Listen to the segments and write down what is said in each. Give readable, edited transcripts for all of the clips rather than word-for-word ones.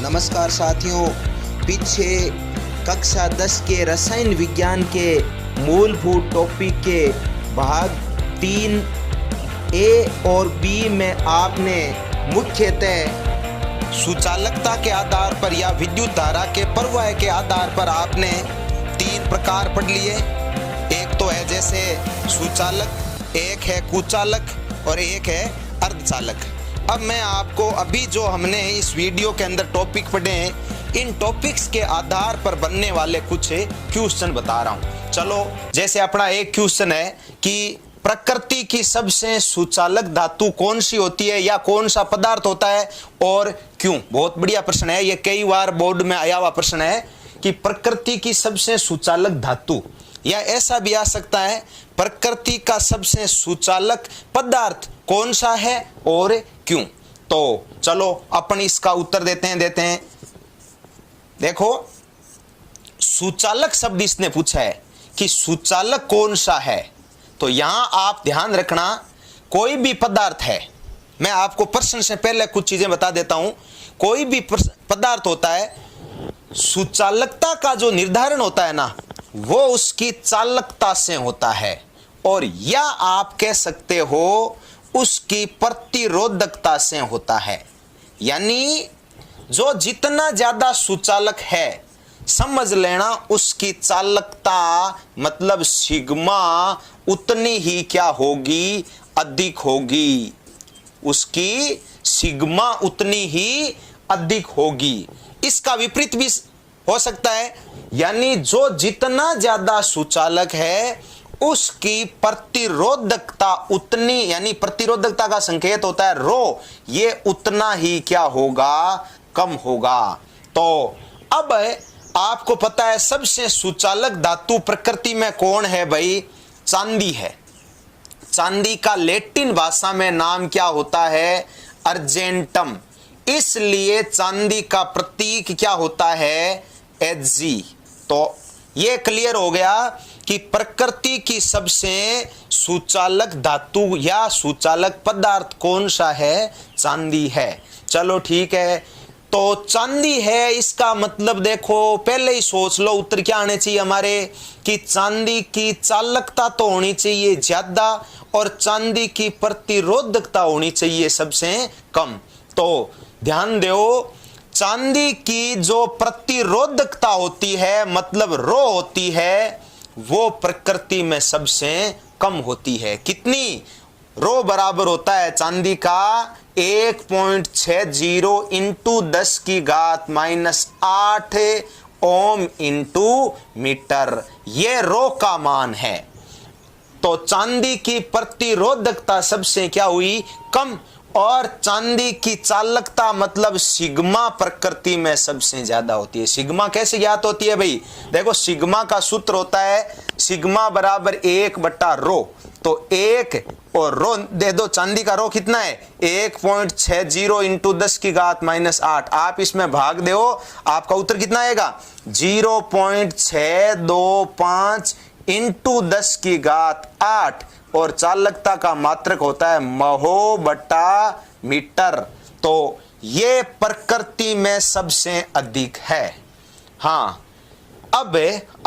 नमस्कार साथियों, पीछे कक्षा 10 के रसायन विज्ञान के मूलभूत टॉपिक के भाग 3 ए और बी में आपने मुख्यतः सुचालकता के आधार पर या विद्युत धारा के प्रवाह के आधार पर आपने 3 प्रकार पढ़ लिए। एक तो है जैसे सुचालक, एक है कुचालक और एक है अर्धचालक। अब मैं आपको अभी जो हमने इस वीडियो के अंदर टॉपिक पढ़े हैं, इन टॉपिक्स के आधार पर बनने वाले कुछ क्वेश्चन बता रहा हूं। चलो, जैसे अपना एक क्वेश्चन है कि प्रकृति की सबसे सुचालक धातु कौन सी होती है या कौन सा पदार्थ होता है और क्यों। बहुत बढ़िया प्रश्न है, ये कई बार बोर्ड में आया हुआ प्रश्न है कि प्रकृति की सबसे सुचालक धातु, या ऐसा भी आ सकता है प्रकृति का सबसे सुचालक पदार्थ कौन सा है और क्यों। तो चलो अपन इसका उत्तर देते हैं। देखो, सुचालक शब्द इसने पूछा है कि सुचालक कौन सा है। तो यहां आप ध्यान रखना, कोई भी पदार्थ है, मैं आपको प्रश्न से पहले कुछ चीजें बता देता हूं। कोई भी पदार्थ होता है, सुचालकता का जो निर्धारण होता है ना, वो उसकी चालकता से होता है, और या आप कह सकते हो उसकी प्रतिरोधकता से होता है। यानी जो जितना ज्यादा सुचालक है, समझ लेना उसकी चालकता मतलब सिग्मा उतनी ही क्या होगी, अधिक होगी। उसकी सिग्मा उतनी ही अधिक होगी। इसका विपरीत भी हो सकता है, यानी जो जितना ज्यादा सुचालक है उसकी प्रतिरोधकता उतनी, यानी प्रतिरोधकता का संकेत होता है रो, ये उतना ही क्या होगा, कम होगा। तो अब आपको पता है सबसे सुचालक धातु प्रकृति में कौन है भाई, चांदी है। चांदी का लैटिन भाषा में नाम क्या होता है, अर्जेंटम। इसलिए चांदी का प्रतीक क्या होता है, Hg। तो ये क्लियर हो गया कि प्रकृति की सबसे सुचालक धातु या सुचालक पदार्थ कौन सा है, चांदी है। चलो ठीक है, तो चांदी है, इसका मतलब देखो पहले ही सोच लो उत्तर क्या आने चाहिए हमारे, कि चांदी की चालकता तो होनी चाहिए ज्यादा और चांदी की प्रतिरोधकता होनी चाहिए सबसे कम। तो ध्यान दो, चांदी की जो प्रतिरोधकता होती है मतलब रो होती है, वो प्रकृति में सबसे कम होती है। कितनी, रो बराबर होता है चांदी का 1.60 इंटू 10 की घात -8 ओम इंटू मीटर। ये रो का मान है। तो चांदी की प्रतिरोधकता सबसे क्या हुई, कम, और चांदी की चालकता मतलब सिग्मा प्रकृति में सबसे ज्यादा होती है। सिग्मा कैसे ज्ञात होती है भाई, देखो सिग्मा का सूत्र होता है सिग्मा बराबर 1/रो। तो 1 और रो दे दो, चांदी का रो कितना है 1.60 इंटू 10 की घात -8। आप इसमें भाग दो, आपका उत्तर कितना आएगा 0.625 इंटू 10 की घात 8, और चालकता का मात्रक होता है महो बटा मीटर। तो ये प्रकृति में सबसे अधिक है। हाँ, अब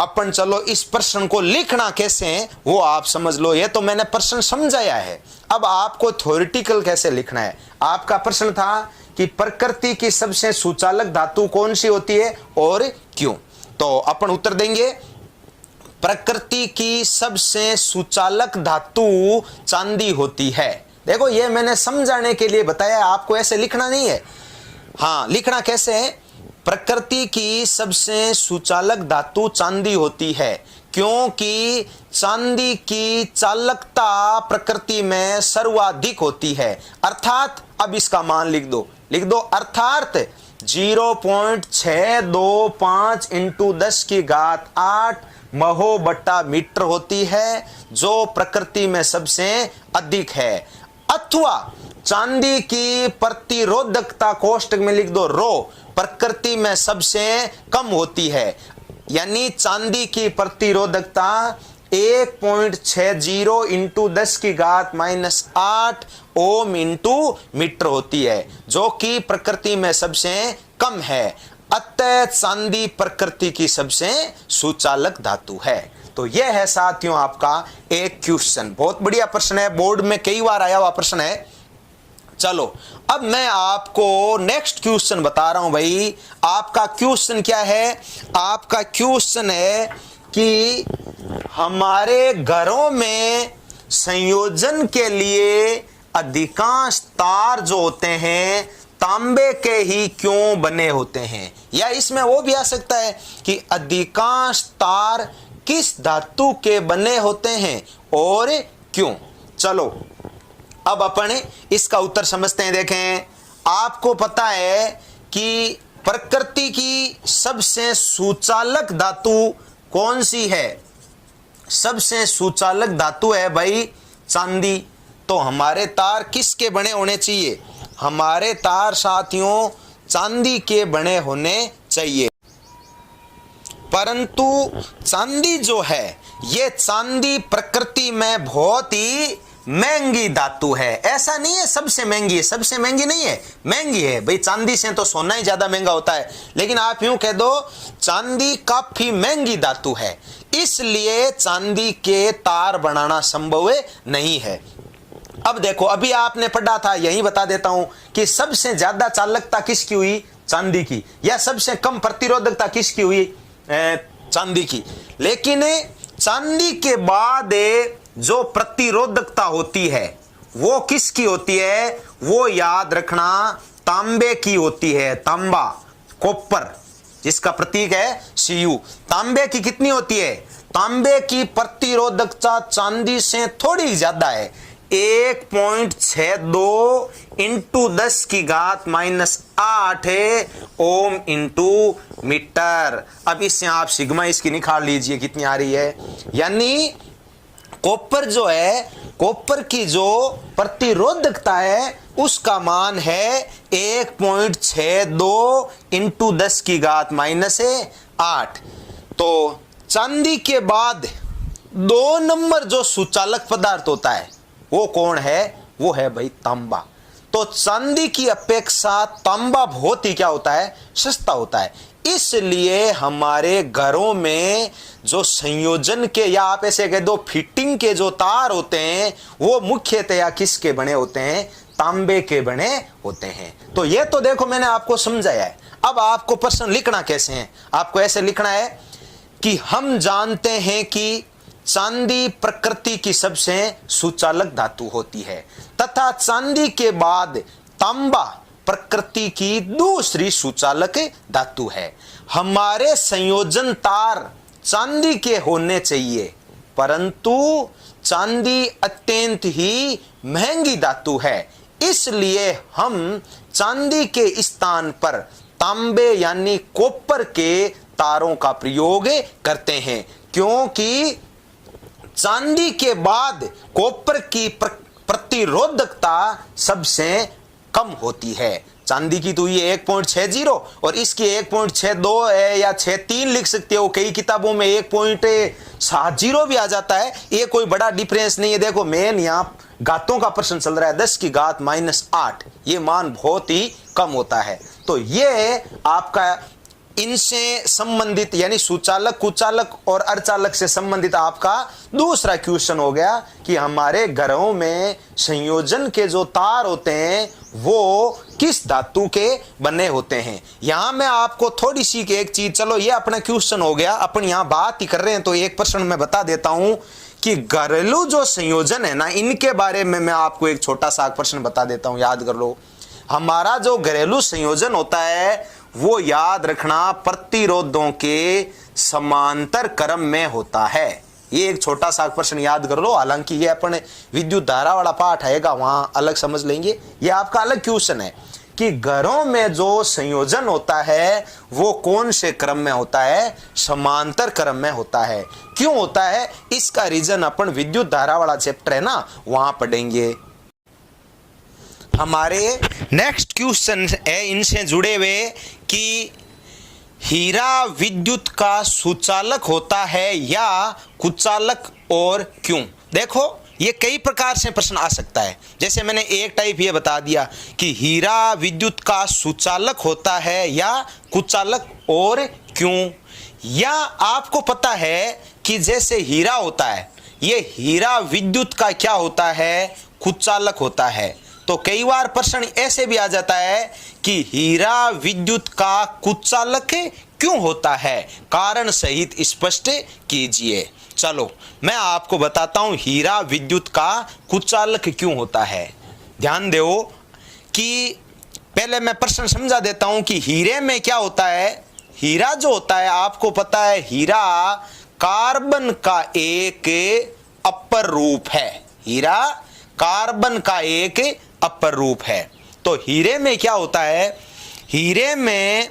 अपन चलो इस प्रश्न को लिखना कैसे है वो आप समझ लो। ये तो मैंने प्रश्न समझाया है, अब आपको थ्योरेटिकल कैसे लिखना है। आपका प्रश्न था कि प्रकृति की सबसे सुचालक धातु कौन सी होती है और क्यों। तो अपन उत्तर देंगे, प्रकृति की सबसे सुचालक धातु चांदी होती है। देखो ये मैंने समझाने के लिए बताया, आपको ऐसे लिखना नहीं है। हाँ, लिखना कैसे है, प्रकृति की सबसे सुचालक धातु चांदी होती है क्योंकि चांदी की चालकता प्रकृति में सर्वाधिक होती है। अर्थात, अब इसका मान लिख दो अर्थात 0.625 इंटू 10 की घात 8 महो बट्टा मीटर होती है, जो प्रकृति में सबसे अधिक है। अथवा चांदी की प्रतिरोधकता कोष्टक में लिख दो रो, प्रकृति में सबसे कम होती है। यानी चांदी की प्रतिरोधकता 1.60 इंटू 10 की घात -8 ओम इंटू मीटर होती है, जो कि प्रकृति में सबसे कम है, अतः चांदी प्रकृति की सबसे सुचालक धातु है। तो यह है साथियों आपका एक क्वेश्चन, बहुत बढ़िया प्रश्न है, बोर्ड में कई बार आया हुआ प्रश्न है। चलो अब मैं आपको नेक्स्ट क्वेश्चन बता रहा हूं भाई। आपका क्वेश्चन क्या है? आपका क्वेश्चन है कि हमारे घरों में संयोजन के लिए अधिकांश तार जो होते हैं तांबे के ही क्यों बने होते हैं, या इसमें वो भी आ सकता है कि अधिकांश तार किस धातु के बने होते हैं और क्यों। चलो अब अपन इसका उत्तर समझते हैं। देखें, आपको पता है कि प्रकृति की सबसे सुचालक धातु कौन सी है? सबसे सुचालक धातु है भाई चांदी। तो हमारे तार किसके बने होने चाहिए? हमारे तार साथियों चांदी के बने होने चाहिए। परंतु चांदी जो है, ये चांदी प्रकृति में बहुत ही महंगी धातु है। ऐसा नहीं है सबसे महंगी है, सबसे महंगी नहीं है, महंगी है भाई। चांदी से तो सोना ही ज्यादा महंगा होता है, लेकिन आप यूं कह दो चांदी काफी महंगी धातु है, इसलिए चांदी के तार बनाना संभव नहीं है। अब देखो, अभी आपने पढ़ा था, यही बता देता हूं कि सबसे ज्यादा चालकता किसकी हुई? चांदी की। या सबसे कम प्रतिरोधकता किसकी हुई? चांदी की। लेकिन चांदी के बाद जो प्रतिरोधकता होती है वो किसकी होती है? वो याद रखना तांबे की होती है। तांबा, कॉपर, जिसका प्रतीक है Cu। तांबे की कितनी होती है? तांबे की प्रतिरोधकता चांदी से थोड़ी ज्यादा है, 1.62 इंटू 10 की घात -8 ओम इंटू मीटर। अब इससे आप सिग्मा इसकी निकाल लीजिए कितनी आ रही है। यानी कॉपर जो है, कॉपर की जो प्रतिरोधकता है उसका मान है 1.62 इंटू 10 की घात -8। तो चांदी के बाद 2 नंबर जो सुचालक पदार्थ होता है वो कौन है? वो है भाई तांबा। तो चांदी की अपेक्षा तांबा बहुत ही क्या होता है? सस्ता होता है। इसलिए हमारे घरों में जो संयोजन के, या आप ऐसे कह दो फिटिंग के जो तार होते हैं वो मुख्यतया किसके बने होते हैं? तांबे के बने होते हैं। तो ये तो देखो मैंने आपको समझाया है। अब आपको प्रश्न लिखना कैसे है? आपको ऐसे लिखना है कि हम जानते हैं कि चांदी प्रकृति की सबसे सुचालक धातु होती है तथा चांदी के बाद तांबा प्रकृति की दूसरी सुचालक धातु है। हमारे संयोजन तार चांदी के होने चाहिए, परंतु चांदी अत्यंत ही महंगी धातु है, इसलिए हम चांदी के स्थान पर तांबे यानी कॉपर के तारों का प्रयोग करते हैं, क्योंकि चांदी के बाद कॉपर की प्रतिरोधकता सबसे कम होती है। चांदी की तो ये 1.60 और इसकी 1.62 है, या 63 लिख सकते हो। कई किताबों में 1.70 भी आ जाता है। ये कोई बड़ा डिफरेंस नहीं है। देखो मेन यहाँ घातों का प्रश्न चल रहा है, 10 की घात -8, ये मान बहुत ही कम होता है। तो ये आपका इनसे संबंधित यानी सुचालक, कुचालक और अर्धचालक से संबंधित आपका दूसरा क्वेश्चन हो गया कि हमारे घरों में संयोजन के जो तार होते हैं वो किस धातु के बने होते हैं। यहां मैं आपको थोड़ी सी एक चीज, चलो ये अपना क्वेश्चन हो गया, अपन यहां बात ही कर रहे हैं तो एक प्रश्न मैं बता देता हूं कि घरेलू जो संयोजन है ना, इनके बारे में मैं आपको एक छोटा सा प्रश्न बता देता हूं, याद कर लो। हमारा जो घरेलू संयोजन होता है वो याद रखना प्रतिरोधों के समांतर क्रम में होता है। ये एक छोटा सा प्रश्न याद कर लो। हालांकि ये अपन विद्युत धारा वाला पाठ आएगा वहां अलग समझ लेंगे, ये आपका अलग क्वेश्चन है कि घरों में जो संयोजन होता है वो कौन से क्रम में होता है? समांतर क्रम में होता है। क्यों होता है? इसका रीजन अपन विद्युत धारा वाला चैप्टर है ना वहां पढ़ेंगे। हमारे नेक्स्ट क्वेश्चन है इनसे जुड़े हुए कि हीरा विद्युत का सुचालक होता है या कुचालक, और क्यों? देखो ये कई प्रकार से प्रश्न आ सकता है। जैसे मैंने एक टाइप ये बता दिया कि हीरा विद्युत का सुचालक होता है या कुचालक, और क्यों। या आपको पता है कि जैसे हीरा होता है, ये हीरा विद्युत का क्या होता है, कुचालक होता है। तो कई बार प्रश्न ऐसे भी आ जाता है कि हीरा विद्युत का कुचालक क्यों होता है, कारण सहित स्पष्ट कीजिए। चलो मैं आपको बताता हूं हीरा विद्युत का कुचालक क्यों होता है। ध्यान दो कि पहले मैं प्रश्न समझा देता हूं कि हीरे में क्या होता है। हीरा जो होता है, आपको पता है हीरा कार्बन का एक अपर रूप है। हीरा कार्बन का एक अपर रूप है। तो हीरे में क्या होता है, हीरे में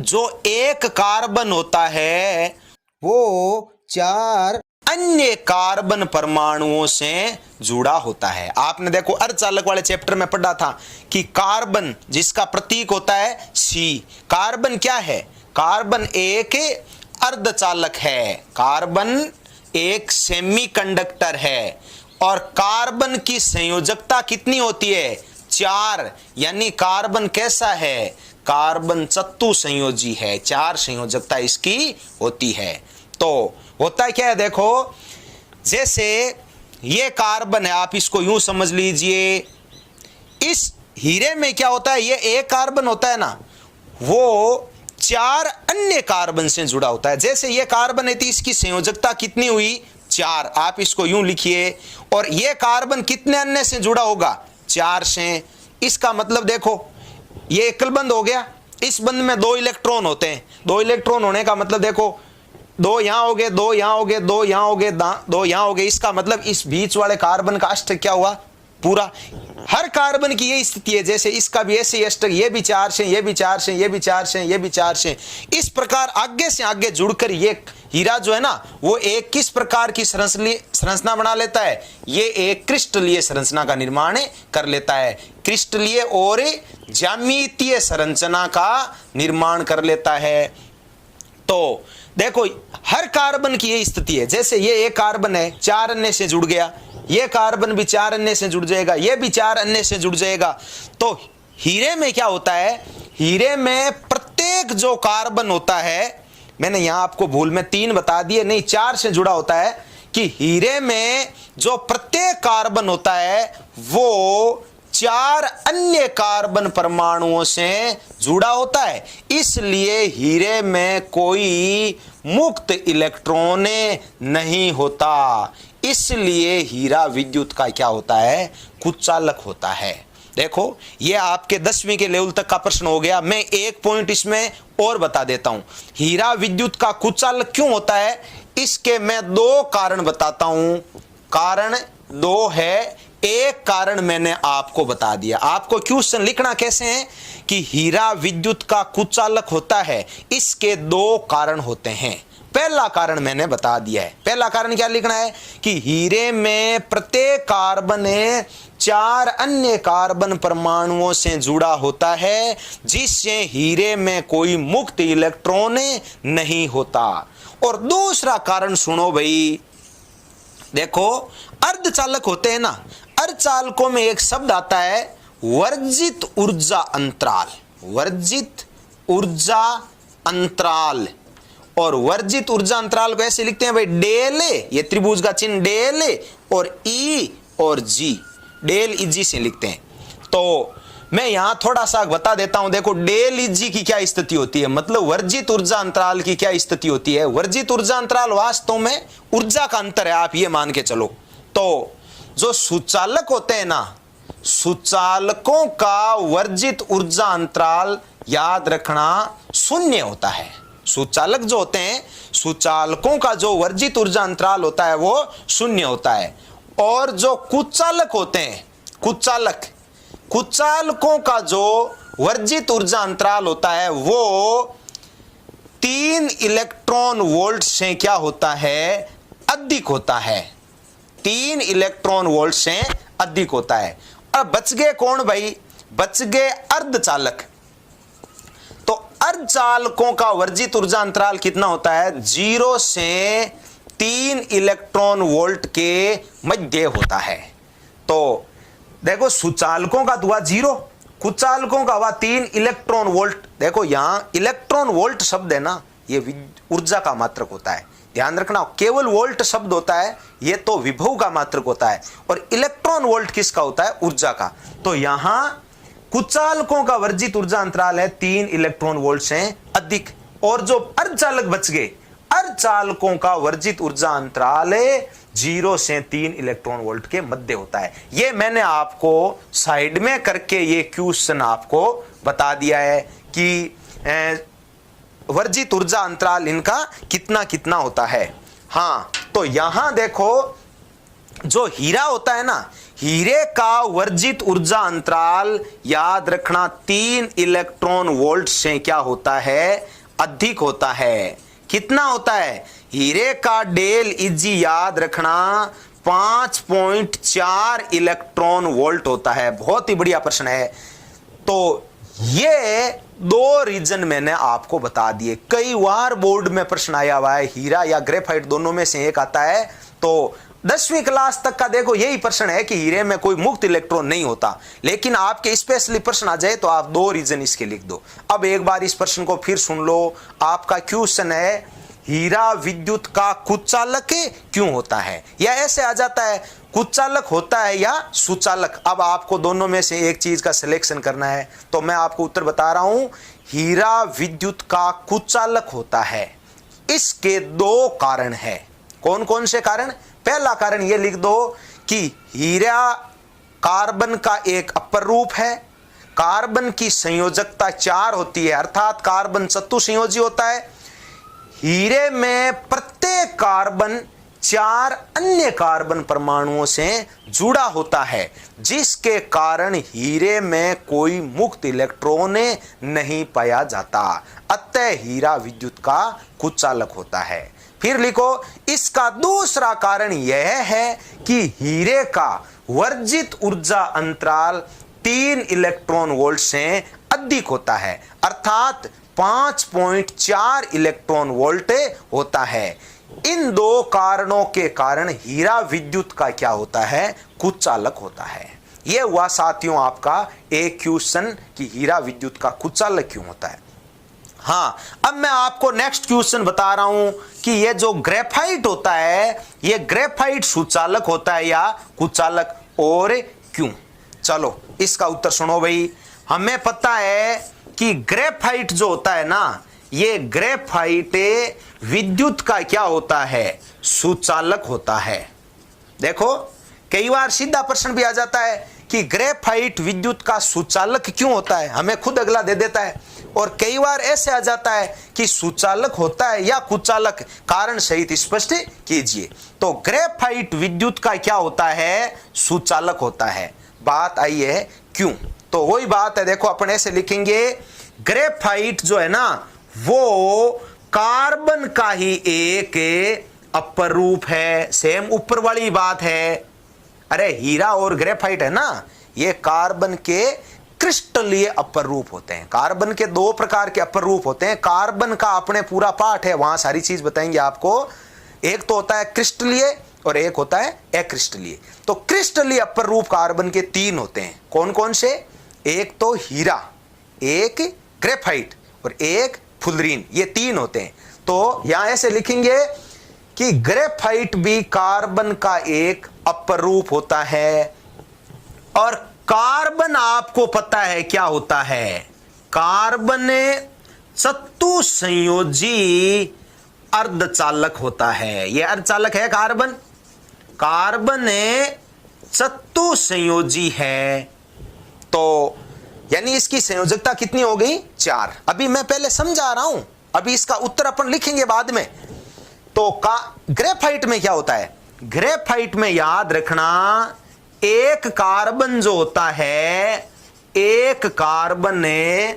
जो एक कार्बन होता है वो 4 अन्य कार्बन परमाणुओं से जुड़ा होता है। आपने देखो अर्धचालक वाले चैप्टर में पढ़ा था कि कार्बन जिसका प्रतीक होता है C, कार्बन क्या है, कार्बन एक अर्धचालक है, कार्बन एक सेमीकंडक्टर है। और कार्बन की संयोजकता कितनी होती है, 4, यानी कार्बन कैसा है, कार्बन चतु संयोजी है, 4 संयोजकता इसकी होती है। तो होता क्या है, देखो जैसे ये कार्बन है, आप इसको यूं समझ लीजिए, इस हीरे में क्या होता है, ये एक कार्बन होता है ना, वो 4 अन्य कार्बन से जुड़ा होता है। जैसे ये कार्बन है तो इसकी संयोजकता कितनी हुई, 4, आप इसको यूं लिखिए। और ये कार्बन कितने अन्य से जुड़ा होगा, 4 से। इसका मतलब देखो ये एकल बंध हो गया, इस बंध में 2 इलेक्ट्रॉन होते हैं। 2 इलेक्ट्रॉन होने का मतलब देखो 2 यहां हो गए, 2 यहां हो गए, 2 यहां हो गए, 2 यहां हो गए। इसका मतलब इस बीच वाले कार्बन का अष्टक क्या हुआ, पूरा। हर कार्बन की ये स्थिति है, जैसे इसका भी ऐसे अष्टक, ये भी 4 से, ये भी 4 से, ये भी 4 से, ये भी 4 से। इस प्रकार आगे से आगे जुड़कर ये हीरा जो है ना, वो एक किस प्रकार की संरचना बना लेता है, ये एक क्रिस्टलीय संरचना का निर्माण कर लेता है। क्रिस्टलीय और ज्यामितीय संरचना का निर्माण कर लेता है। तो देखो हर कार्बन की ये स्थिति है। जैसे ये एक कार्बन है, 4 अन्य से जुड़ गया, ये कार्बन भी 4 अन्य से जुड़ जाएगा, ये भी 4 अन्य से जुड़ जाएगा। तो हीरे में क्या होता है, हीरे में प्रत्येक जो कार्बन होता है, मैंने यहां आपको भूल में 3 बता दिए, नहीं 4 से जुड़ा होता है, कि हीरे में जो प्रत्येक कार्बन होता है वो 4 अन्य कार्बन परमाणुओं से जुड़ा होता है। इसलिए हीरे में कोई मुक्त इलेक्ट्रॉन नहीं होता। इसलिए हीरा विद्युत का क्या होता है, कुचालक होता है। देखो ये आपके 10वीं के लेवल तक का प्रश्न हो गया। मैं एक पॉइंट इसमें और बता देता हूं, हीरा विद्युत का कुचालक क्यों होता है, इसके मैं 2 कारण बताता हूं। कारण 2 है, एक कारण मैंने आपको बता दिया। आपको क्वेश्चन लिखना कैसे है कि हीरा विद्युत का कुचालक होता है, इसके 2 कारण होते हैं। पहला कारण मैंने बता दिया है। पहला कारण क्या लिखना है कि हीरे में प्रत्येक कार्बन 4 अन्य कार्बन परमाणुओं से जुड़ा होता है, जिससे हीरे में कोई मुक्त इलेक्ट्रॉन नहीं होता। और दूसरा कारण सुनो भाई, देखो अर्धचालक होते हैं ना, अर्धचालकों में एक शब्द आता है वर्जित ऊर्जा अंतराल। वर्जित ऊर्जा अंतराल। और वर्जित ऊर्जा अंतराल को ऐसे लिखते हैं भाई, डेल, ये त्रिभुज का चिन्ह डेल और ई और जी, डेल ई जी से लिखते हैं। तो मैं यहां थोड़ा सा बता देता हूं, देखो डेल ई जी की क्या स्थिति होती है, मतलब वर्जित ऊर्जा अंतराल की क्या स्थिति होती है। वर्जित ऊर्जा अंतराल वास्तव में ऊर्जा का अंतर है, आप ये मान के चलो। तो जो सुचालक होते हैं ना, सुचालकों का वर्जित ऊर्जा अंतराल याद रखना 0 होता है। सुचालक जो होते हैं, सुचालकों का जो वर्जित ऊर्जा अंतराल होता है वो 0 होता है। और जो कुचालक होते हैं, कुचालकों का जो वर्जित ऊर्जा अंतराल होता है वो 3 इलेक्ट्रॉन वोल्ट से क्या होता है, अधिक होता है। 3 इलेक्ट्रॉन वोल्ट से अधिक होता है। और बच गए कौन भाई, बच गए अर्धचालक। तो अर्धचालकों का वर्जित ऊर्जा अंतराल कितना होता है, 0 से 3 इलेक्ट्रॉन वोल्ट के मध्य होता है। तो देखो सूचालकों का हुआ 0, कुचालकों का हुआ 3 इलेक्ट्रॉन वोल्ट। देखो यहां इलेक्ट्रॉन वोल्ट शब्द है ना, ये ऊर्जा का मात्रक होता है, ध्यान रखना। केवल वोल्ट शब्द होता है, ये तो विभव का मात्रक होता है, और इलेक्ट्रॉन वोल्ट किसका होता है? ऊर्जा का। तो यहां कुचालकों का वर्जित ऊर्जा अंतराल है 3 इलेक्ट्रॉन वोल्ट से अधिक, और जो अर्धचालक बच गए, अर्धचालकों का वर्जित ऊर्जा अंतराल 0 से 3 इलेक्ट्रॉन वोल्ट के मध्य होता है। ये मैंने आपको साइड में करके ये क्वेश्चन आपको बता दिया है कि वर्जित ऊर्जा अंतराल इनका कितना कितना होता है। हाँ, तो यहां देखो जो हीरा होता है ना, हीरे का वर्जित ऊर्जा अंतराल याद रखना 3 इलेक्ट्रॉन वोल्ट से क्या होता है? अधिक होता है। कितना होता है? हीरे का डेल इजी याद रखना 5.4 इलेक्ट्रॉन वोल्ट होता है। बहुत ही बढ़िया प्रश्न है। तो ये 2 रीजन मैंने आपको बता दिए। कई बार बोर्ड में प्रश्न आया हुआ है, हीरा या ग्रेफाइट दोनों में से एक आता है। तो 10वीं क्लास तक का देखो यही प्रश्न है कि हीरे में कोई मुक्त इलेक्ट्रॉन नहीं होता, लेकिन आपके स्पेशली प्रश्न आ जाए तो आप 2 रीजन इसके लिख दो। अब एक बार इस प्रश्न को फिर सुन लो। आपका क्वेश्चन है हीरा विद्युत का कुचालक क्यों होता है, या ऐसे आ जाता है कुचालक होता है या सुचालक। अब आपको दोनों में से एक चीज का सिलेक्शन करना है। तो मैं आपको उत्तर बता रहा हूं, हीरा विद्युत का कुचालक होता है। इसके 2 कारण है। कौन कौन से कारण? पहला कारण यह लिख दो कि हीरा कार्बन का एक अपर रूप है, कार्बन की संयोजकता 4 होती है, अर्थात कार्बन चतुसंयोजी होता है। हीरे में प्रत्येक कार्बन 4 अन्य कार्बन परमाणुओं से जुड़ा होता है, जिसके कारण हीरे में कोई मुक्त इलेक्ट्रॉन नहीं पाया जाता। अतः हीरा विद्युत का कुचालक होता है। फिर लिखो, इसका दूसरा कारण यह है कि हीरे का वर्जित ऊर्जा अंतराल 3 इलेक्ट्रॉन वोल्ट से अधिक होता है, अर्थात 5.4 इलेक्ट्रॉन वोल्ट होता है। इन 2 कारणों के कारण हीरा विद्युत का क्या होता है? कुचालक होता है। यह हुआ साथियों आपका एक क्वेश्चन कि हीरा विद्युत का कुचालक क्यों होता है। हाँ, अब मैं आपको नेक्स्ट क्वेश्चन बता रहा हूं कि यह जो ग्रेफाइट होता है, यह ग्रेफाइट सुचालक होता है या कुचालक, और क्यों? चलो इसका उत्तर सुनो भाई। हमें पता है कि ग्रेफाइट जो होता है ना, ये ग्रेफाइट विद्युत का क्या होता है? सुचालक होता है। देखो कई बार सीधा प्रश्न भी आ जाता है कि ग्रेफाइट विद्युत का सुचालक क्यों होता है, हमें खुद अगला दे देता है। और कई बार ऐसे आ जाता है कि सुचालक होता है या कुचालक, कारण सहित स्पष्ट कीजिए। तो ग्रेफाइट विद्युत का क्या होता है? सुचालक होता है। बात आई है क्यों? तो वही बात है, देखो अपन ऐसे लिखेंगे, ग्रेफाइट जो है ना वो कार्बन का ही एक अपर रूप है। सेम ऊपर वाली बात है। अरे हीरा और ग्रेफाइट है ना, ये कार्बन के क्रिस्टलीय अपर रूप होते हैं। कार्बन के 2 प्रकार के अपर रूप होते हैं। कार्बन का अपने पूरा पाठ है, वहां सारी चीज बताएंगे आपको। एक तो होता है क्रिस्टलीय और एक होता है अक्रिस्टलीय। तो क्रिस्टलीय अपर रूप कार्बन के 3 होते हैं। कौन कौन से? एक तो हीरा, एक ग्रेफाइट और एक फुलरीन, ये 3 होते हैं। तो यहां ऐसे लिखेंगे कि ग्रेफाइट भी कार्बन का एक अपर रूप होता है, और कार्बन आपको पता है क्या होता है? कार्बन चतुसंयोजी अर्धचालक होता है। यह अर्धचालक है कार्बन। कार्बन चतुसंयोजी है, तो यानी इसकी संयोजकता कितनी हो गई? 4। अभी मैं पहले समझा रहा हूं, अभी इसका उत्तर अपन लिखेंगे बाद में। तो ग्रेफाइट में क्या होता है? ग्रेफाइट में याद रखना, एक कार्बन जो होता है, एक कार्बन ने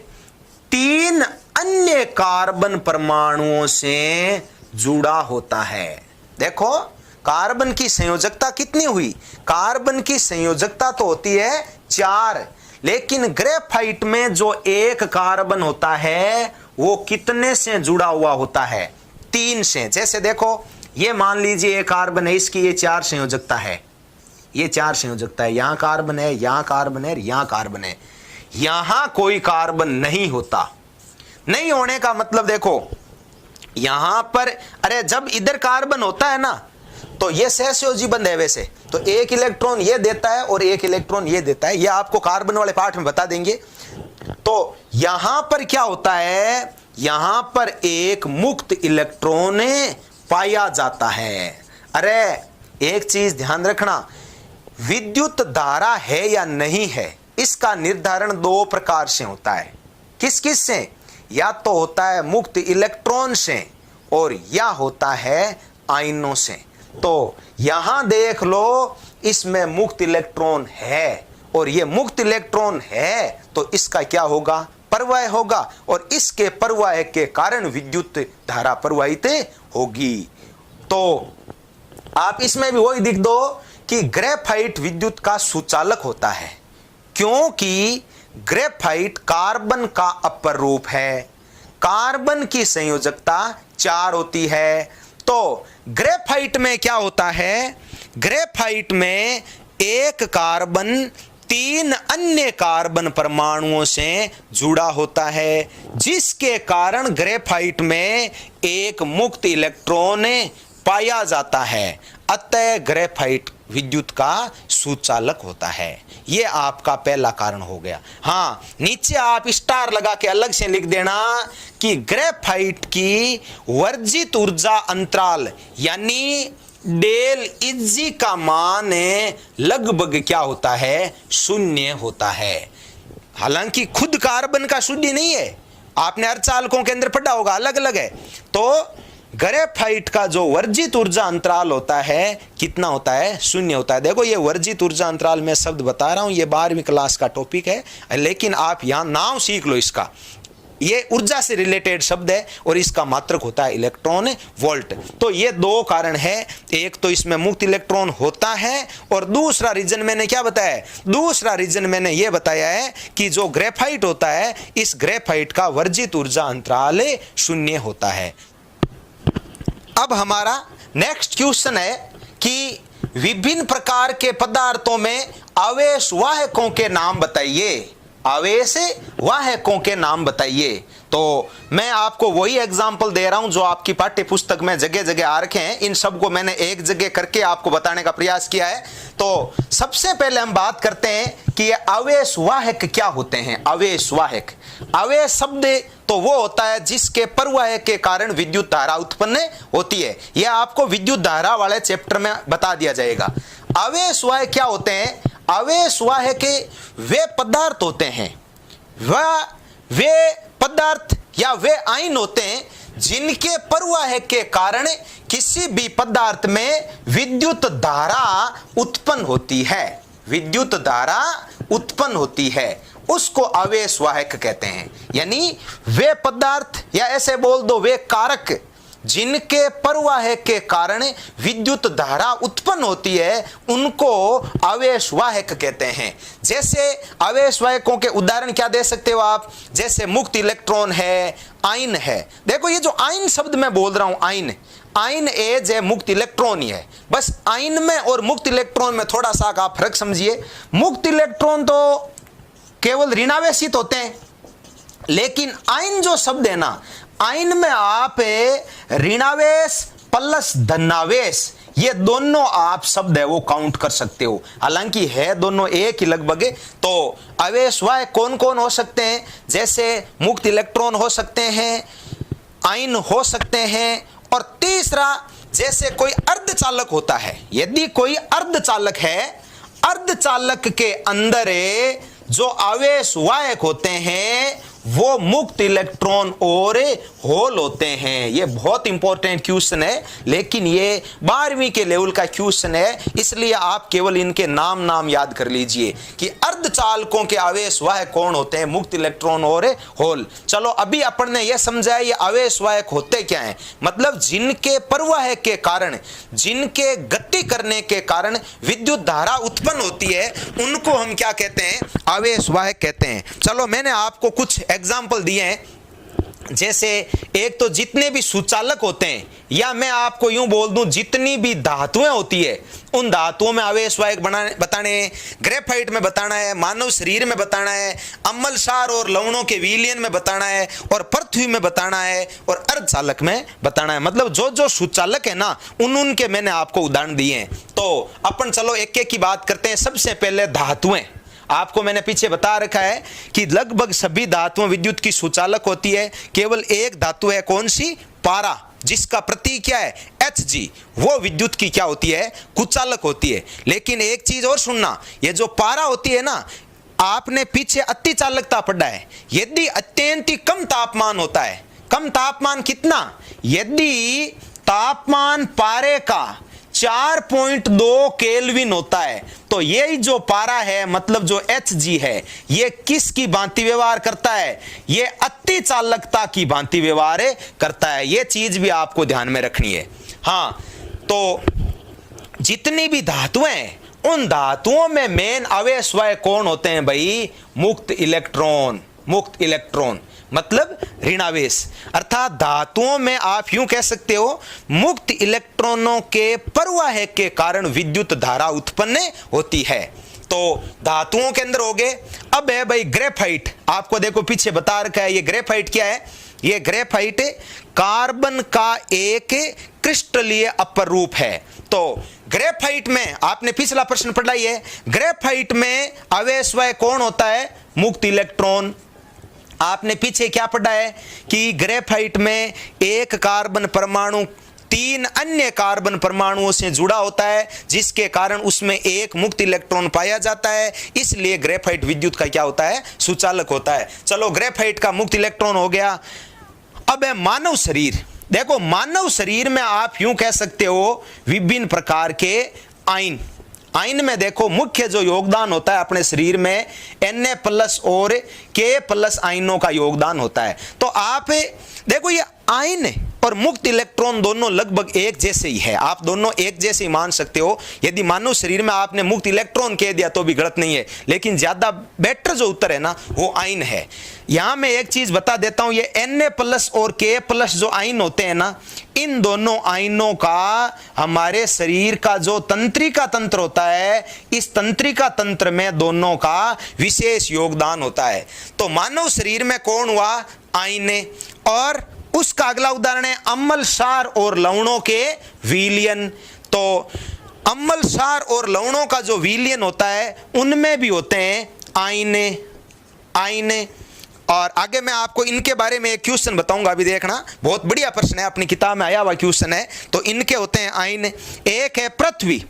3 अन्य कार्बन परमाणुओं से जुड़ा होता है। देखो कार्बन की संयोजकता कितनी हुई? कार्बन की संयोजकता तो होती है 4, लेकिन ग्रेफाइट में जो एक कार्बन होता है वो कितने से जुड़ा हुआ होता है? 3 से। जैसे देखो ये मान लीजिए ये कार्बन है, इसकी ये 4 संयोजकता है, ये 4 संयोजकता है, यहां कार्बन है, यहां कार्बन है, यहां कार्बन है, यहां कोई कार्बन नहीं होता। नहीं होने का मतलब देखो यहां पर, अरे जब इधर कार्बन होता है ना तो ये सहसंयोजी बंध है, वैसे तो एक इलेक्ट्रॉन ये देता है और एक इलेक्ट्रॉन ये देता है, ये आपको कार्बन वाले पार्ट में बता देंगे। तो यहां पर क्या होता है, यहां पर एक मुक्त इलेक्ट्रॉन पाया जाता है। अरे एक चीज ध्यान रखना, विद्युत धारा है या नहीं है इसका निर्धारण 2 प्रकार से होता है। किस किस से? या तो होता है मुक्त इलेक्ट्रॉन से और या होता है आयनों से। तो यहां देख लो, इसमें मुक्त इलेक्ट्रॉन है और ये मुक्त इलेक्ट्रॉन है तो इसका क्या होगा, प्रवाह होगा, और इसके प्रवाह के कारण विद्युत धारा प्रवाहित होगी। तो आप इसमें भी वही लिख दो कि ग्रेफाइट विद्युत का सुचालक होता है, क्योंकि ग्रेफाइट कार्बन का अपर रूप है, कार्बन की संयोजकता 4 होती है। तो ग्रेफाइट में क्या होता है, ग्रेफाइट में एक कार्बन 3 अन्य कार्बन परमाणुओं से जुड़ा होता है, जिसके कारण ग्रेफाइट में एक मुक्त इलेक्ट्रॉन पाया जाता है। अतः ग्रेफाइट विद्युत का सुचालक होता है। यह आपका पहला कारण हो गया। हाँ, नीचे आप स्टार लगा के अलग से लिख देना कि ग्रेफाइट की वर्जित ऊर्जा अंतराल यानी डेल इजी का मान लगभग क्या होता है, 0 होता है। हालांकि खुद कार्बन का शून्य नहीं है, आपने अर्धचालकों के अंदर पढ़ा होगा, अलग अलग है। तो ग्रेफाइट का जो वर्जित ऊर्जा अंतराल होता है कितना होता है, 0 होता है। देखो ये वर्जित ऊर्जा अंतराल में शब्द बता रहा हूं, ये 12वीं क्लास का टॉपिक है, लेकिन आप यहां नाम सीख लो इसका। ये ऊर्जा से रिलेटेड शब्द है और इसका मात्रक होता है इलेक्ट्रॉन वोल्ट। तो ये 2 कारण है, एक तो इसमें मुक्त इलेक्ट्रॉन होता है और दूसरा रीजन मैंने क्या बताया है, दूसरा रीजन मैंने ये बताया है कि जो ग्रेफाइट होता है, इस ग्रेफाइट का वर्जित ऊर्जा अंतराल 0 होता है। अब हमारा नेक्स्ट क्वेश्चन है कि विभिन्न प्रकार के पदार्थों में आवेश वाहकों के नाम बताइए, आवेश वाहकों के नाम बताइए। तो मैं आपको वही एग्जाम्पल दे रहा हूं जो आपकी पाठ्य पुस्तक में जगह जगह आ रखे हैं, इन सबको मैंने एक जगह करके आपको बताने का प्रयास किया है। तो सबसे पहले हम बात करते हैं कि ये आवेश वाहक क्या होते हैं। आवेश वाहक, आवेश शब्द तो वो होता है जिसके प्रवाह के कारण विद्युत धारा उत्पन्न होती है। यह आपको विद्युत धारा वाले चैप्टर में बता दिया जाएगा। आवेश वाहक क्या होते हैं, आवेश वाहक वे पदार्थ होते हैं, वे पदार्थ या वे आयन होते हैं जिनके प्रवाह के कारण किसी भी पदार्थ में विद्युत धारा उत्पन्न होती है, विद्युत धारा उत्पन्न होती है, उसको आवेश वाहक कहते हैं। यानी वे पदार्थ या ऐसे बोल दो वे कारक जिनके प्रवाह के कारण विद्युत धारा उत्पन्न होती है, उनको आवेश वाहक कहते हैं। जैसे आवेश वाहकों के उदाहरण क्या दे सकते हो आप, जैसे मुक्त इलेक्ट्रॉन है, आयन है। देखो ये जो आयन शब्द मैं बोल रहा हूं, आयन, आयन एज है मुक्त इलेक्ट्रॉन ही है। बस आयन में और मुक्त इलेक्ट्रॉन में थोड़ा सा आप फर्क समझिए। मुक्त इलेक्ट्रॉन तो केवल ऋणावेशित होते हैं, लेकिन आयन जो शब्द है ना, आयन में आप ऋणावेश प्लस धनावेश ये दोनों आप शब्द है वो काउंट कर सकते हो, हालांकि है दोनों एक ही लगभग। तो आवेश वाहक कौन कौन हो सकते हैं, जैसे मुक्त इलेक्ट्रॉन हो सकते हैं, आयन हो सकते हैं, और तीसरा जैसे कोई अर्धचालक होता है। यदि कोई अर्धचालक है, अर्धचालक के अंदर जो आवेश वाहक होते हैं वो मुक्त इलेक्ट्रॉन और होल होते हैं। ये बहुत इंपॉर्टेंट क्वेश्चन है, लेकिन ये 12वीं के लेवल का क्वेश्चन है, इसलिए आप केवल इनके नाम याद कर लीजिए कि अर्धचालकों के आवेश वाहक कौन होते हैं, मुक्त इलेक्ट्रॉन और होल। चलो अभी अपन ने यह समझा ये आवेश वाहक होते क्या हैं, मतलब जिनके प्रवाह के कारण, जिनके गति करने के कारण विद्युत धारा उत्पन्न होती है, उनको हम क्या कहते हैं, आवेश वाहक कहते हैं। चलो मैंने आपको कुछ एग्जाम्पल दिए हैं, जैसे एक तो जितने भी सुचालक होते हैं, या मैं आपको यूं बोल दूं जितनी भी धातुएं होती है, उन धातुओं में आवेश वाहक बताने हैं, ग्रेफाइट में बताना है, मानव शरीर में बताना है, अम्ल सार और लवणों के विलयन में बताना है, और पृथ्वी में बताना है, और अर्धचालक में बताना है। मतलब जो जो सुचालक है ना, उनके मैंने आपको उदाहरण दिए हैं। तो अपन चलो एक एक की बात करते हैं। सबसे पहले धातुएं। आपको मैंने पीछे बता रखा है कि लगभग सभी धातुएं विद्युत की सुचालक होती है। केवल एक धातु है, कौन सी? पारा, जिसका प्रतीक क्या है? Hg। वो विद्युत की क्या होती है? कुचालक होती है। लेकिन एक चीज और सुनना, ये जो पारा होती है ना, आपने पीछे अति चालकता पढ़ा है। यदि अत्यंत ही कम तापमान होता है, कम तापमान कितना? यदि तापमान पारे का 4.2 केल्विन होता है, तो यही जो पारा है, मतलब जो Hg है, ये किसकी भांति व्यवहार करता है? ये अति चालकता की भांति व्यवहार करता है। ये चीज भी आपको ध्यान में रखनी है। हाँ, तो जितनी भी धातुएं हैं, उन धातुओं में मेन आवेश वाहक कौन होते हैं भाई? मुक्त इलेक्ट्रॉन। मुक्त इलेक्ट्रॉन मतलब ऋणावेश। अर्थात धातुओं में आप यूं कह सकते हो, मुक्त इलेक्ट्रॉनों के प्रवाह के कारण विद्युत धारा उत्पन्न होती है। तो धातुओं के अंदर हो गए। अब है भाई ग्रेफाइट। आपको देखो पीछे बता रखा है, ये ग्रेफाइट क्या है? ये ग्रेफाइट कार्बन का एक क्रिस्टलीय अपरूप है। तो ग्रेफाइट में आपने पिछला प्रश्न पढ़ा ही है, ग्रेफाइट में आवेश वाहक कौन होता है? मुक्त इलेक्ट्रॉन। आपने पीछे क्या पढ़ा है कि ग्रेफाइट में एक कार्बन परमाणु 3 अन्य कार्बन परमाणुओं से जुड़ा होता है, जिसके कारण उसमें एक मुक्त इलेक्ट्रॉन पाया जाता है। इसलिए ग्रेफाइट विद्युत का क्या होता है? सुचालक होता है। चलो, ग्रेफाइट का मुक्त इलेक्ट्रॉन हो गया। अब है मानव शरीर। देखो, मानव शरीर में आप यूं कह सकते हो विभिन्न प्रकार के आयन। आयन में देखो मुख्य जो योगदान होता है अपने शरीर में Na+ और K+ आयनों का योगदान होता है। तो आप देखो, ये आयन और मुक्त इलेक्ट्रॉन दोनों लगभग एक जैसे ही है। आप दोनों एक जैसे ही मान सकते हो। यदि मानव शरीर में आपने मुक्त इलेक्ट्रॉन कह दिया तो भी गलत नहीं है, लेकिन ज्यादा बेटर जो उत्तर है ना, वो आयन है। यहां मैं एक चीज बता देता हूं, ये Na+ और K+ जो आयन होते हैं ना, इन दोनों आयनों का हमारे शरीर का जो तंत्रिका तंत्र होता है, इस तंत्रिका तंत्र में दोनों का विशेष योगदान होता है। तो मानव शरीर में कौन हुआ? आयन। और उसका अगला उदाहरण है अम्ल सार और लवणों के विलयन। तो अम्ल सार और लवणों का जो विलयन होता है, उनमें भी होते हैं आयन। आयन। और आगे मैं आपको इनके बारे में एक क्वेश्चन बताऊंगा, अभी देखना, बहुत बढ़िया प्रश्न है, अपनी किताब में आया हुआ क्वेश्चन है। तो इनके होते हैं आयन। एक है पृथ्वी।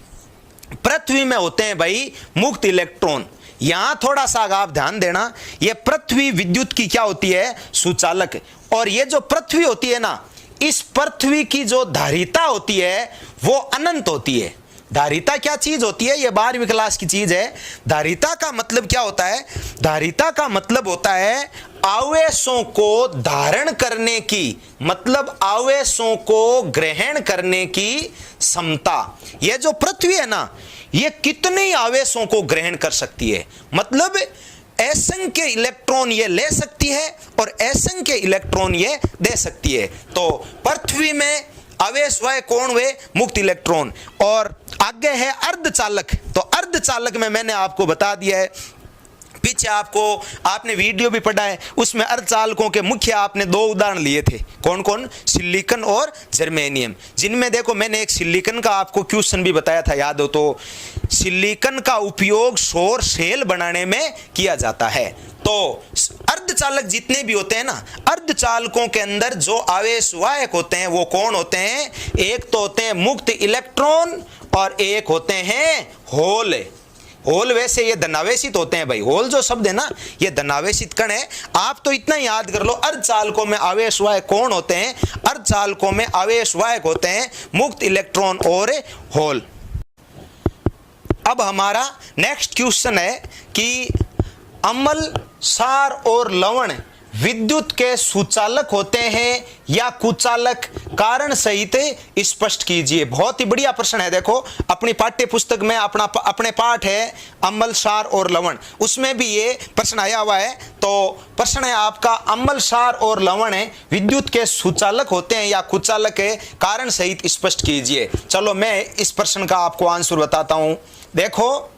पृथ्वी में होते हैं भाई मुक्त इलेक्ट्रॉन। यहां थोड़ा सा आप ध्यान देना, ये पृथ्वी विद्युत की क्या होती है? सुचालक। और ये जो पृथ्वी होती है ना, इस पृथ्वी की जो धारिता होती है वो अनंत होती है। धारिता क्या चीज होती है? ये 12वीं क्लास की चीज है। धारिता का मतलब क्या होता है? धारिता का मतलब होता है आवेशों को धारण करने की, मतलब आवेशों को ग्रहण करने की क्षमता। ये जो पृथ्वी है ना, ये कितने आवेशों को ग्रहण कर सकती है, मतलब असंख्य इलेक्ट्रॉन ये ले सकती है और असंख्य इलेक्ट्रॉन ये दे सकती है। तो पृथ्वी में आवेश वाहक कौन हुए? मुक्त इलेक्ट्रॉन। और आगे है अर्धचालक। तो अर्धचालक में मैंने आपको बता दिया है, पीछे आपने वीडियो भी पढ़ा है, उसमें अर्धचालकों के मुख्य आपने 2 उदाहरण लिए थे। कौन कौन? सिलिकॉन और जर्मेनियम। जिनमें देखो मैंने एक सिलिकॉन का आपको क्वेश्चन भी बताया था, याद हो तो। सिलिकॉन का उपयोग सौर सेल बनाने में किया जाता है। तो अर्धचालक जितने भी होते हैं ना, अर्धचालकों के अंदर जो आवेश वाहक होते हैं वो कौन होते हैं? एक तो होते हैं मुक्त इलेक्ट्रॉन और एक होते हैं होल। होल वैसे ये धनावेशित होते हैं भाई। होल जो शब्द है ना, ये धनावेशित कण है। आप तो इतना याद कर लो, अर्धचालकों में आवेश वाहक कौन होते हैं? अर्धचालकों में आवेश वाहक होते हैं मुक्त इलेक्ट्रॉन और होल। अब हमारा नेक्स्ट क्वेश्चन है कि अम्ल, सार और लवण विद्युत के सुचालक होते हैं या कुचालक, कारण सहित स्पष्ट कीजिए। बहुत ही बढ़िया प्रश्न है। देखो अपनी पाठ्य पुस्तक में अपने पाठ है अम्ल, क्षार और लवण, उसमें भी ये प्रश्न आया हुआ है। तो प्रश्न है आपका, अम्ल, क्षार और लवण विद्युत के सुचालक होते हैं या कुचालक है, कारण सहित स्पष्ट कीजिए। चलो मैं इस प्रश्न का आपको आंसर बताता हूं। देखो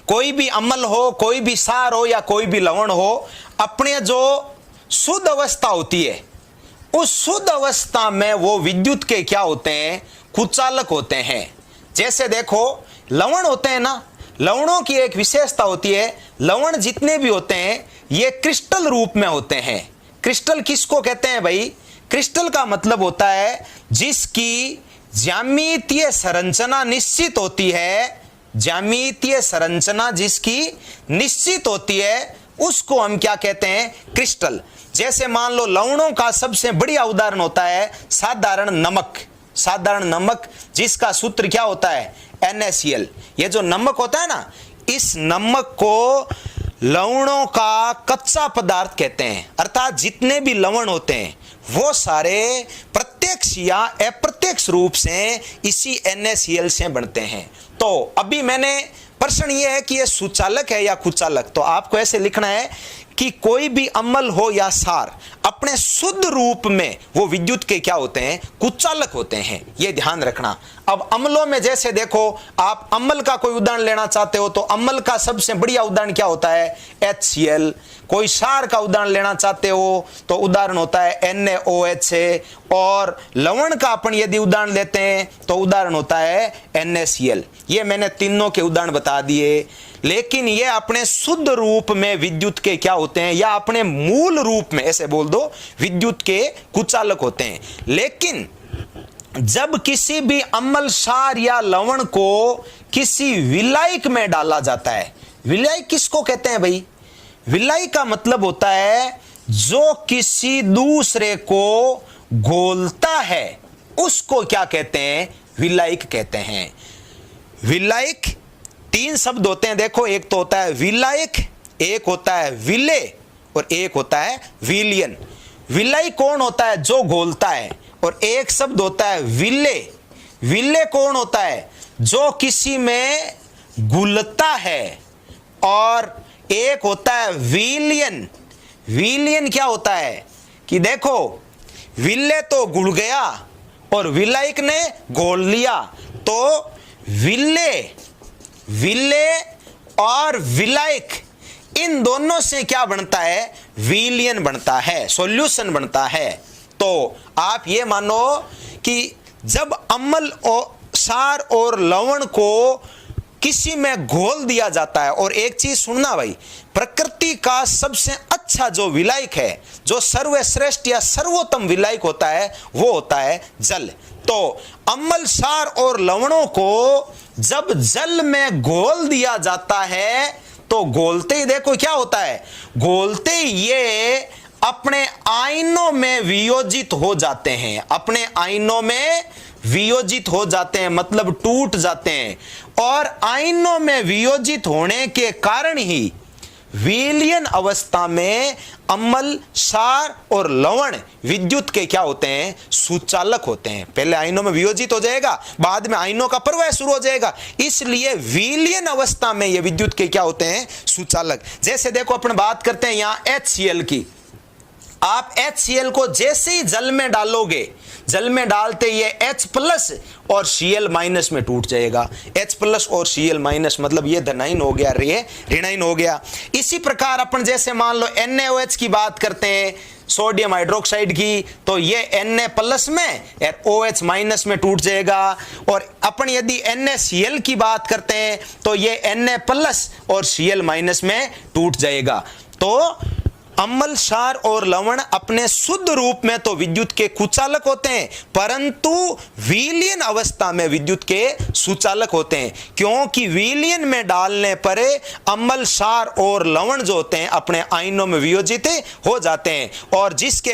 कोई भी अम्ल हो, कोई भी क्षार हो या कोई भी लवण हो, अपने जो शुद्ध अवस्था होती है उस शुद्ध अवस्था में वो विद्युत के क्या होते हैं, कुचालक होते हैं। जैसे देखो लवण होते हैं ना, लवणों की एक विशेषता होती है, लवण जितने भी होते हैं ये क्रिस्टल रूप में होते हैं। क्रिस्टल किसको कहते हैं भाई? क्रिस्टल का मतलब होता है जिसकी ज्यामितीय संरचना निश्चित होती है, ज्यामितीय संरचना जिसकी निश्चित होती है उसको हम क्या कहते हैं? क्रिस्टल। जैसे मान लो लवणों का सबसे बढ़िया उदाहरण होता है साधारण नमक। साधारण नमक जिसका सूत्र क्या होता है? NaCl। ये जो नमक होता है ना, इस नमक को लवणों का कच्चा पदार्थ कहते हैं। अर्थात जितने भी लवण होते हैं वो सारे प्रत्यक्ष या अप्रत्यक्ष रूप से इसी NaCl से बनते हैं। तो अभी मैंने प्रश्न ये है कि ये सुचालक है या कुचालक, तो आपको ऐसे लिखना है कि कोई भी अम्ल हो या क्षार अपने शुद्ध रूप में वो विद्युत के क्या होते हैं? कुचालक होते हैं। ये ध्यान रखना। अब अम्लों में जैसे देखो, आप अम्ल का कोई उदाहरण लेना चाहते हो तो अम्ल का सबसे बढ़िया उदाहरण क्या होता है? HCl। कोई क्षार का उदाहरण लेना चाहते हो तो उदाहरण होता है NaOH। और लवण का अपन यदि उदाहरण लेते हैं तो उदाहरण होता है NaCl। ये मैंने तीनों के उदाहरण बता दिए, लेकिन ये अपने शुद्ध रूप में विद्युत के क्या होते हैं, या अपने मूल रूप में ऐसे बोल दो विद्युत के कुचालक होते हैं। लेकिन जब किसी भी अम्ल, क्षार या लवण को किसी विलायक में डाला जाता है, विलायक किसको कहते हैं भाई? विलायक का मतलब होता है जो किसी दूसरे को घोलता है उसको क्या कहते हैं? विलायक कहते हैं। विलायक तीन शब्द होते हैं। देखो एक तो होता है विलायक, एक होता है विलेय और एक होता है विलयन। विलय कौन होता है? जो घोलता है। और एक शब्द होता है विलेय। विलेय कौन होता है? जो किसी में घुलता है। और एक होता है विलयन। विलयन क्या होता है कि देखो विलेय तो घुल गया और विलायक ने घोल लिया, तो विलेय और विलायक इन दोनों से क्या बनता है? विलयन बनता है, सॉल्यूशन बनता है। तो आप ये मानो कि जब अम्ल और क्षार और लवण को किसी में घोल दिया जाता है, और एक चीज सुनना भाई, प्रकृति का सबसे अच्छा जो विलायक है, जो सर्वश्रेष्ठ या सर्वोत्तम विलायक होता है, वो होता है जल। तो अम्ल, क्षार और लवणों को जब जल में घोल दिया जाता है तो घोलते ही देखो क्या होता है? घोलते ही ये अपने आयनों में वियोजित हो जाते हैं। अपने आयनों में वियोजित हो जाते हैं मतलब टूट जाते हैं। और आयनों में वियोजित होने के कारण ही विलयन अवस्था में अम्ल, क्षार और लवण विद्युत के क्या होते हैं? सुचालक होते हैं। पहले आयनों में वियोजित हो जाएगा, बाद में आयनों का प्रवाह शुरू हो जाएगा, इसलिए विलयन अवस्था में ये विद्युत के क्या होते हैं? सुचालक। जैसे देखो अपन बात करते हैं यहां HCl की। आप HCl को जैसे ही जल में डालोगे, जल में डालते ये H+ और Cl- में टूट जाएगा। H+ और Cl- मतलब ये धनाइन हो गया, ये ऋणाइन हो गया। इसी प्रकार अपन जैसे मान लो NaOH की बात करते हैं, सोडियम हाइड्रोक्साइड की, तो ये Na+ में OH- में टूट जाएगा। और अपन यदि NaCl की बात करते हैं तो ये Na+ और Cl- में टूट जाएगा। तो अम्ल, क्षार और लवण अपने शुद्ध रूप में तो विद्युत के कुचालक होते हैं, परंतु विलयन अवस्था में विद्युत के सुचालक होते हैं, क्योंकि विलयन में डालने पर अम्ल, क्षार और लवण जो होते हैं अपने आयनों में वियोजित हो जाते हैं। और जिसके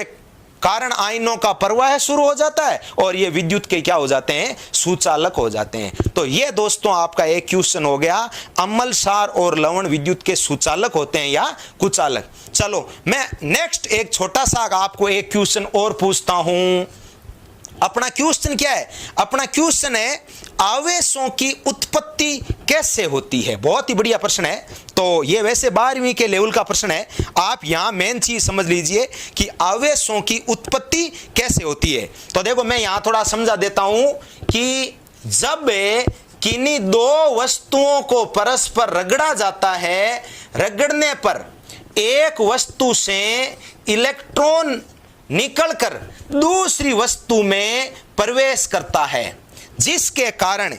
कारण आयनों का प्रवाह शुरू हो जाता है और ये विद्युत के क्या हो जाते हैं, सुचालक हो जाते हैं। तो ये दोस्तों आपका एक क्वेश्चन हो गया, अम्ल, क्षार और लवण विद्युत के सुचालक होते हैं या कुचालक। चलो मैं नेक्स्ट एक छोटा सा आपको एक क्वेश्चन और पूछता हूं। अपना क्वेश्चन क्या है? अपना क्वेश्चन है आवेशों की उत्पत्ति कैसे होती है। बहुत ही बढ़िया प्रश्न है। तो ये वैसे 12वीं के लेवल का प्रश्न है। आप यहां मेन चीज समझ लीजिए कि आवेशों की उत्पत्ति कैसे होती है। तो देखो मैं यहां थोड़ा समझा देता हूं कि जब किन्हीं दो वस्तुओं को परस्पर रगड़ा जाता है, रगड़ने पर एक वस्तु से इलेक्ट्रॉन निकलकर दूसरी वस्तु में प्रवेश करता है, जिसके कारण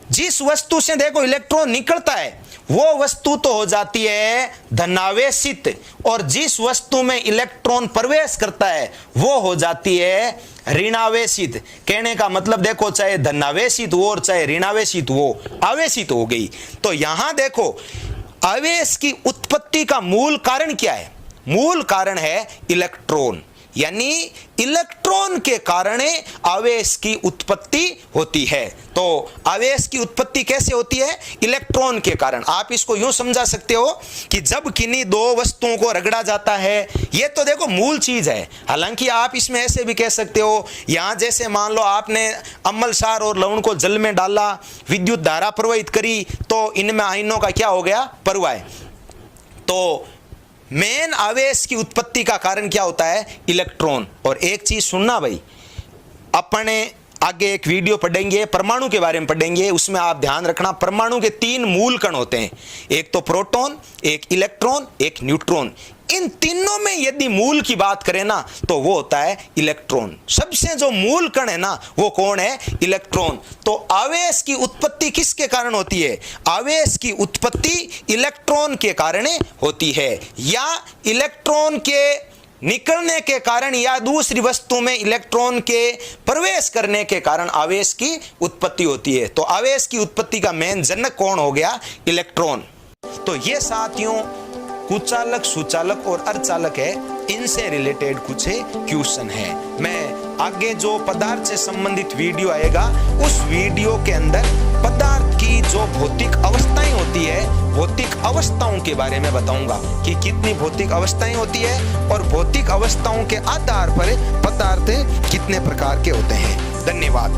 जिस वस्तु से देखो इलेक्ट्रॉन निकलता है वो वस्तु तो हो जाती है धनावेशित, और जिस वस्तु में इलेक्ट्रॉन प्रवेश करता है वो हो जाती है ऋणावेशित। कहने का मतलब देखो चाहे धनावेशित हो और चाहे ऋणावेशित हो, आवेशित हो गई। तो यहां देखो आवेश की उत्पत्ति का मूल कारण क्या है? मूल कारण है इलेक्ट्रॉन, यानी इलेक्ट्रॉन के कारण आवेश की उत्पत्ति होती है। तो आवेश की उत्पत्ति कैसे होती है? इलेक्ट्रॉन के कारण। आप इसको यूं समझा सकते हो कि जब किन्हीं दो वस्तुओं को रगड़ा जाता है, ये तो देखो मूल चीज है। हालांकि आप इसमें ऐसे भी कह सकते हो, यहां जैसे मान लो आपने अम्ल, क्षार और लवण को जल में डाला, विद्युत धारा प्रवाहित करी, तो इनमें आयनों का क्या हो गया, प्रवाह। तो मेन आवेश की उत्पत्ति का कारण क्या होता है? इलेक्ट्रॉन। और एक चीज सुनना भाई, अपने आगे एक वीडियो पढ़ेंगे परमाणु के बारे में पढ़ेंगे, उसमें आप ध्यान रखना परमाणु के 3 मूल कण होते हैं, एक तो प्रोटॉन, एक इलेक्ट्रॉन, एक न्यूट्रॉन। इन तीनों में यदि मूल की बात करें ना तो वो होता है इलेक्ट्रॉन। सबसे जो मूल कण है ना वो कौन है? इलेक्ट्रॉन। तो आवेश की उत्पत्ति किसके कारण होती है? आवेश की उत्पत्ति इलेक्ट्रॉन के कारण होती है, या इलेक्ट्रॉन के निकलने के कारण या दूसरी वस्तु में इलेक्ट्रॉन के प्रवेश करने के कारण आवेश की उत्पत्ति होती है। तो आवेश की उत्पत्ति का मेन जनक कौन हो गया? इलेक्ट्रॉन। तो ये साथियों कुचालक, सुचालक और अर्धचालक है, इनसे रिलेटेड कुछ क्वेश्चन है। मैं आगे जो पदार्थ से संबंधित वीडियो आएगा उस वीडियो के अंदर पदार्थ की जो भौतिक अवस्थाएं होती है, भौतिक अवस्थाओं के बारे में बताऊंगा कि कितनी भौतिक अवस्थाएं होती है और भौतिक अवस्थाओं के आधार पर पदार्थ कितने प्रकार के होते हैं। धन्यवाद।